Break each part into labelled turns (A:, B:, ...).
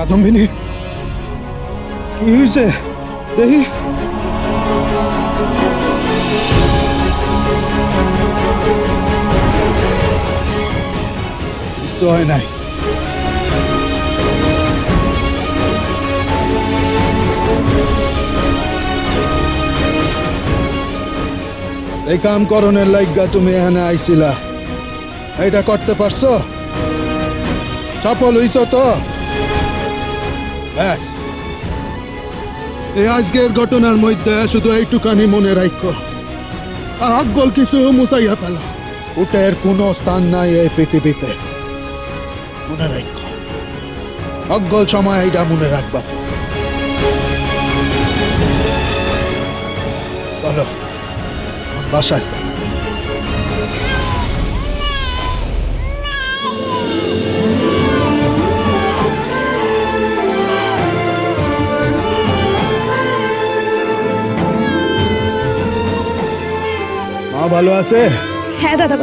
A: কাদম্বিনী কি হয়েছে দেখি। কিছু হয় নাই। এই কাম করণের লাইগা তুমি এখানে আইছিলা, এইটা করতে পারছো? সফল হইছ তো? ব্যাস, এই আজকের ঘটনার মধ্যে শুধু এইটুকানি মনে রাখো, আর অজ্ঞল কিছু মুছাইয়া পেল। উটের কোনো স্থান নাই এই পৃথিবীতে, মনে রাখো। অজ্ঞল সময় এইটা মনে রাখবা। চলো বাসায়। মা ভালো আছে?
B: হ্যাঁ দাদা,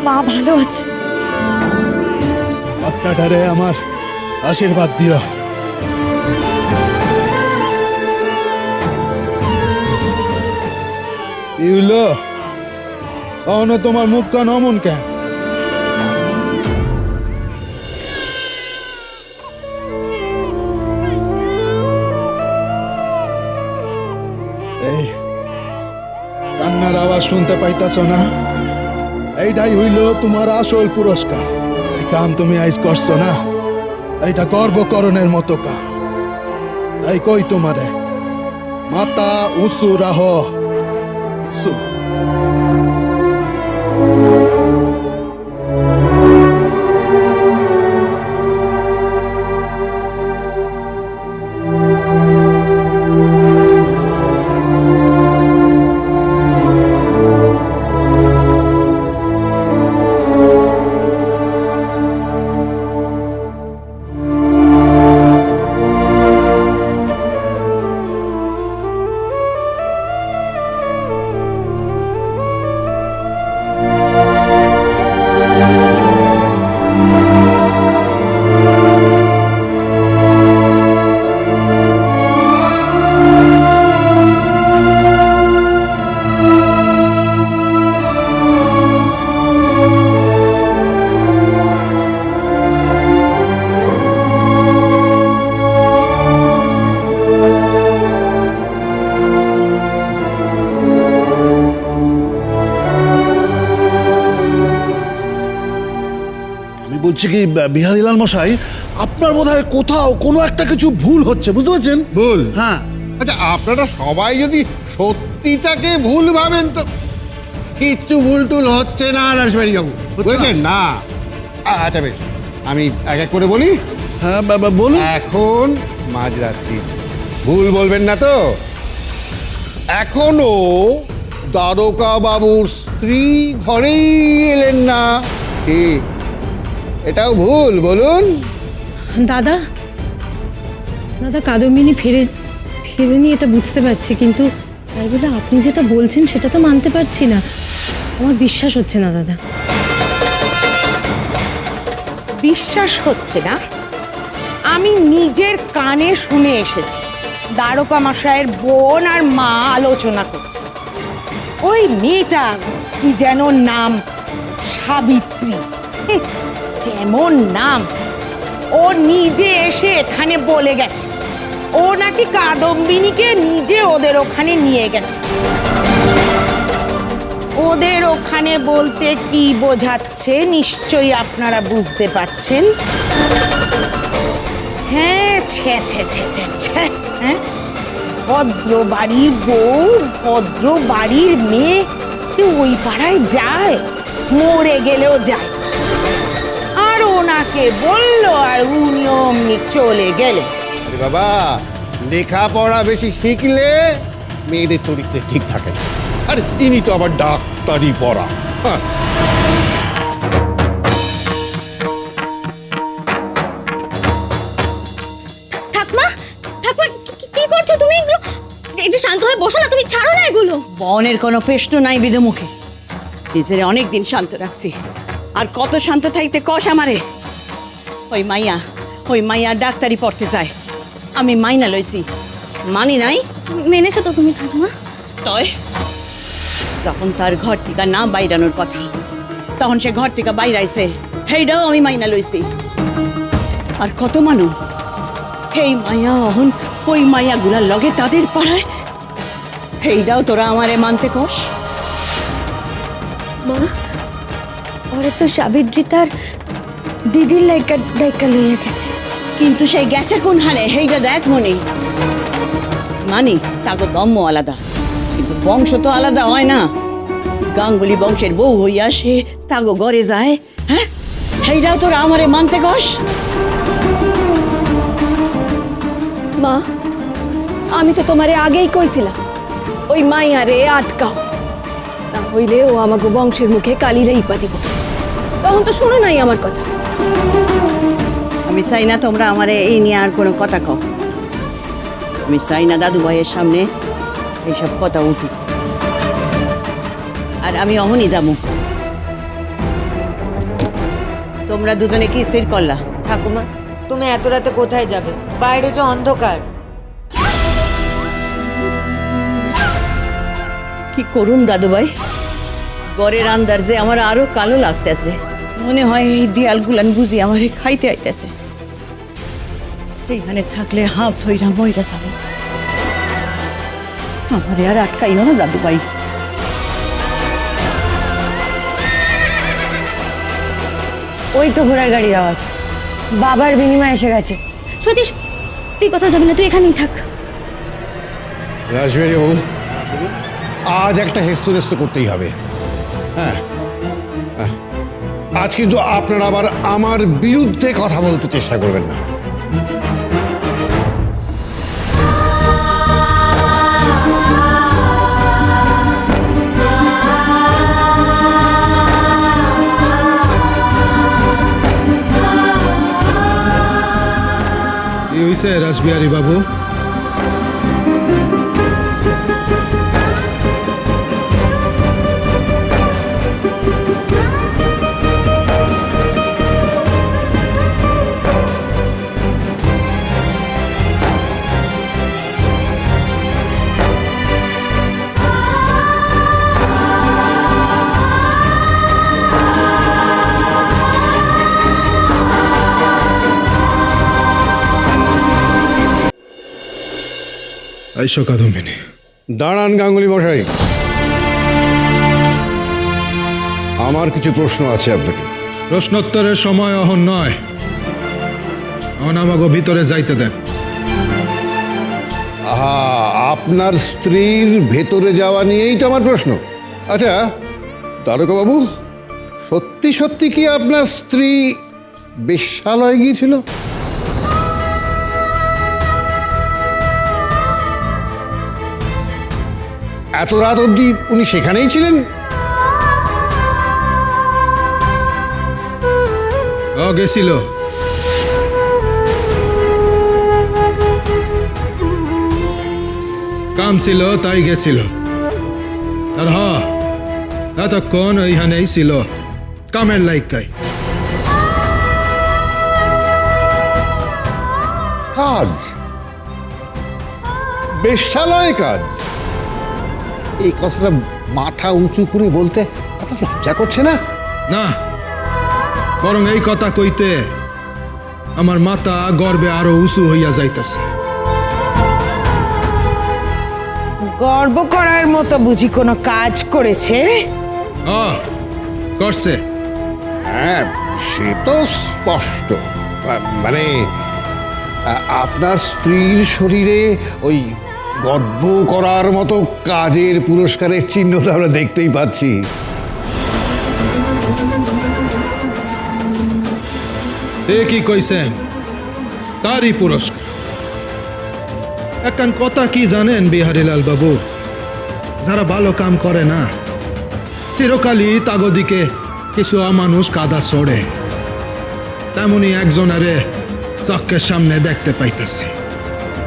B: মা ভালো আছে।
A: বাচ্চাটারে আমার আশীর্বাদ দিও। কি হইলো? অন তোমার মুখ কান অমন কেন? এই কান্নার আওয়াজ শুনতে পাইতাছ না? এইটাই হইল তোমার আসল পুরস্কার। এই কাম তুমি আইজ করছো না, এইটা গর্বকরণের মতো কাম। তাই কই তোমারে, মাথা উঁচু রাহ।
C: বলছি কি বিহারীলাল মশাই, আপনার বোধহয় কোথাও কোনো একটা কিছু ভুল হচ্ছে, বুঝতে পারছেন?
D: ভুল?
C: হ্যাঁ।
D: আচ্ছা, আপনারা সবাই যদি সত্যিটাকে ভুল ভাবেন তো কিচ্ছু ভুল টুল হচ্ছে না রাসবাড়ি বাবু, বুঝেছেন না? আচ্ছা বেশ, আমি এক এক করে বলি।
C: হ্যাঁ বলুন।
D: এখন মাঝরাত্রি, ভুল বলবেন না তো? এখনো দ্বারকা বাবুর স্ত্রী ঘরেই এলেন না, ঠিক? এটাও ভুল, বলুন।
E: দাদা দাদা কাদম্বিনী ফেরেনি এটা বুঝতে পারছি, কিন্তু তাই বলে আপনি যেটা বলছেন সেটা তো মানতে পারছি না। আমার বিশ্বাস হচ্ছে না দাদা।
F: বিশ্বাস হচ্ছে না? আমি নিজের কানে শুনে এসেছি, দ্বারকা মশাইয়ের বোন আর মা আলোচনা করছে। ওই মেয়েটা কি যেন নাম, সাবিত্রী, যেমন নাম, ও নিজে এসে এখানে বলে গেছে ও নাকি কাদম্বিনীকে নিজে ওদের ওখানে নিয়ে গেছে। ওদের ওখানে বলতে কি বোঝাচ্ছে নিশ্চয়ই আপনারা বুঝতে পারছেন। হ্যাঁ, ভদ্র বাড়ির বউ, ভদ্র বাড়ির মেয়ে ওই পাড়ায় যায়, মরে গেলেও যায়। আর ওনাকে বললো আর উনি অমনি চলে গেলে।
D: আরে বাবা, লেখাপড়া বেশি শিখলে মেয়েদের চরিত্রে ঠিক থাকে না। আরে তিনি তো আবার ডাক্তারি পড়া। হ্যাঁ,
G: একটু শান্ত হয়ে বসো না, তুমি ছাড়ো না এগুলো।
F: বনের কোনো প্রশ্ন নাই বিধুমুখে, নিজের অনেকদিন শান্ত রাখছি, আর কত শান্ত থাকতে কষ আমারে। ওই ওই মাইয়া ডাক্তারি পড়তে যায় আমি মাইনা লইছি মানি নাই
G: মেনেছো তো তুমি ঠাকুমা?
F: তয় যখন তার ঘর থেকে না বাইরানোর কথা তখন সে ঘর থেকে বাইরাইছে সেইটাও আমি মাইনা লইছি আর কত মানুষ এই মাইয়া অহন ওই মাইয়া গুলার লগে তাদের পাড়ায় সেইটাও তোরা আমারে মানতে কস
B: মা ওরে তো সাবিত্রী তার দিদির লাইকা লইয়া গেছে।
F: কিন্তু সেই গেছে কোন হানে সেইটা দেখ মনে মানি তাকে দম্ম আলাদা কিন্তু বংশ তো আলাদা হয় না গাঙ্গুলি বংশের বউ হইয়া সে তাগো ঘরে যায় হ্যাঁ সেইটাও তোরা আমারে মানতে কস
B: মা আমি তো তোমারে আগেই কইছিলাম ওই মাইয়ারে আটকাও, না হইলে ও আমাকে বংশের মুখে কালিরে ইপা দিব। তখন তো শোনো নাই আমার কথা।
F: আমি চাই না তোমরা আমারে এই নিয়ে আর কোনো কথা কও আমি চাই না দাদু ভাইয়ের সামনে এইসব কথা উঠুক আর আমি অহনই যাবো তোমরা দুজনে কি স্থির করলা
H: ঠাকুমা তুমি এত রাতে কোথায় যাবে? বাইরে যে অন্ধকার।
F: কি করুন দাদু ভাই ঘরের আন্দার যে আমার আরো কালো লাগতেছে মনে হয় এই দেয়ালগুলান বুঝি আমারে খাইতে আইতেছে এইখানে থাকলে হাফ ধইরা মইরা যাব আমারে আর আটকাইও না দাদু ভাই
H: ওই তো ঘোড়ার গাড়ির আওয়াজ, বাবার বিনিময় এসে গেছে।
G: সতীশ, তুই কোথাও যাবি না, তুই এখানেই থাক।
D: রাজবাড়ি বাবু আজ একটা হেস্তনেস্ত করতেই হবে। হ্যাঁ হ্যাঁ। আজ কিন্তু আপনারা আবার আমার বিরুদ্ধে কথা বলতে চেষ্টা করবেন না।
A: কি হইছে রাসবিহারী বাবু? আইসো কাদম্বিনী।
D: দাঁড়ান গাঙ্গুলি মশাই, আমার কিছু প্রশ্ন আছে আপনাকে।
A: প্রশ্নোত্তরের সময় অহন নয়, অহন আমাকে ভিতরে যাইতে দেন।
D: আহা, আপনার স্ত্রীর ভেতরে যাওয়া নিয়েই তো আমার প্রশ্ন। আচ্ছা তারকা বাবু, সত্যি সত্যি কি আপনার স্ত্রী বেশ্যালয়ে গিয়েছিল? এত রাত অবধি উনি সেখানেই ছিলেন?
A: গেছিল। কাম ছিল তাই গেছিল। আর এতক্ষণ ওইখানেই ছিল কামের লাইকাই।
D: কাজ? বেশ্যালয়ে কাজ? এই কথাটা মাথা উঁচু করে বলতে আপনার লজ্জা করছে না?
A: না, বরং এই কথা কইতে আমার মাথা গর্বে আরো উঁচু হইয়া যাইতেছে।
F: গর্ব করার মতো বুঝি কোনো কাজ করেছে?
A: করছে।
D: হ্যাঁ সে তো স্পষ্ট। মানে আপনার স্ত্রীর শরীরে ওই গর্ব করার মতো কাজের পুরস্কারের চিহ্ন তো আমরা দেখতেই পাচ্ছি।
A: কি কইছেন? তারই পুরস্কার। একখান কথা কি জানেন বিহারীলাল বাবু, যারা ভালো কাম করে না চিরকালই তাগদিকে কিছু অমানুষ কাদা ছড়ে, তেমনি একজনারে চক্কের সামনে দেখতে পাইতেছি,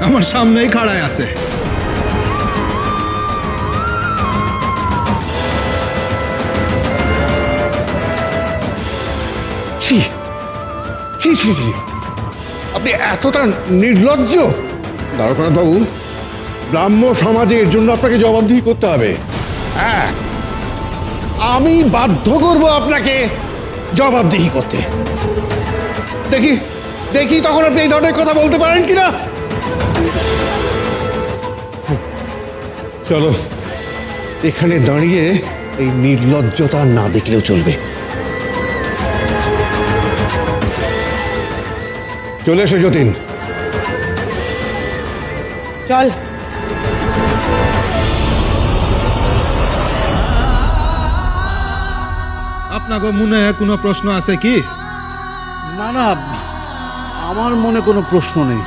A: আমার সামনেই খাড়ায় আছে।
D: ছি ছি ছি ছি, আপনি এতটা নির্লজ্জ? দ্বারকানাথ বাবু, ব্রাহ্ম সমাজে এর জন্য আপনাকে জবাবদিহি করতে হবে। হ্যাঁ, আমি বাধ্য করব আপনাকে জবাবদিহি করতে। দেখি দেখি তখন আপনি এই ধরনের কথা বলতে পারেন কিনা। চলো, এখানে দাঁড়িয়ে এই নির্লজ্জতা না দেখলেও চলবে। চলে এসো যতীন।
F: চল।
A: আপনাকে মনে কোনো প্রশ্ন আছে কি?
C: না না, আমার মনে কোনো প্রশ্ন নেই।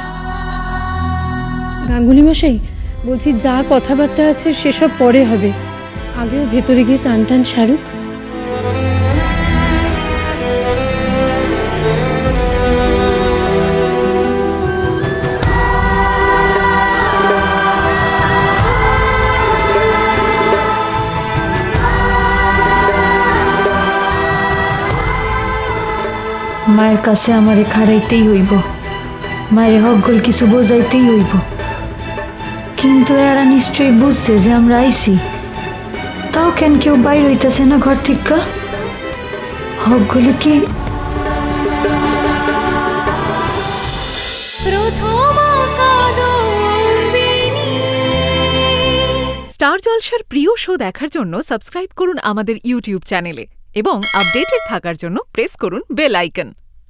E: গাঙ্গুলি মশাই, বলছি যা কথাবার্তা আছে সেসব পরে হবে, আগেও ভেতরে গিয়ে চান টান সারুক।
I: মায়ের কাছে আমারে খাড়াইতেই হইব, মায়ের হকগোল কিছু বোঝাইতেই হইব। কিন্তু এরা নিশ্চয়ই বুঝছে যে আমরা আইছি, তাও কেন কেউ বাইর হইতেছে না ঘর থেকে? হকগুলো কি
J: স্টার জলসার প্রিয় শো দেখার জন্য সাবস্ক্রাইব করুন আমাদের ইউটিউব চ্যানেলে এবং আপডেটেড থাকার জন্য প্রেস করুন বেল আইকন।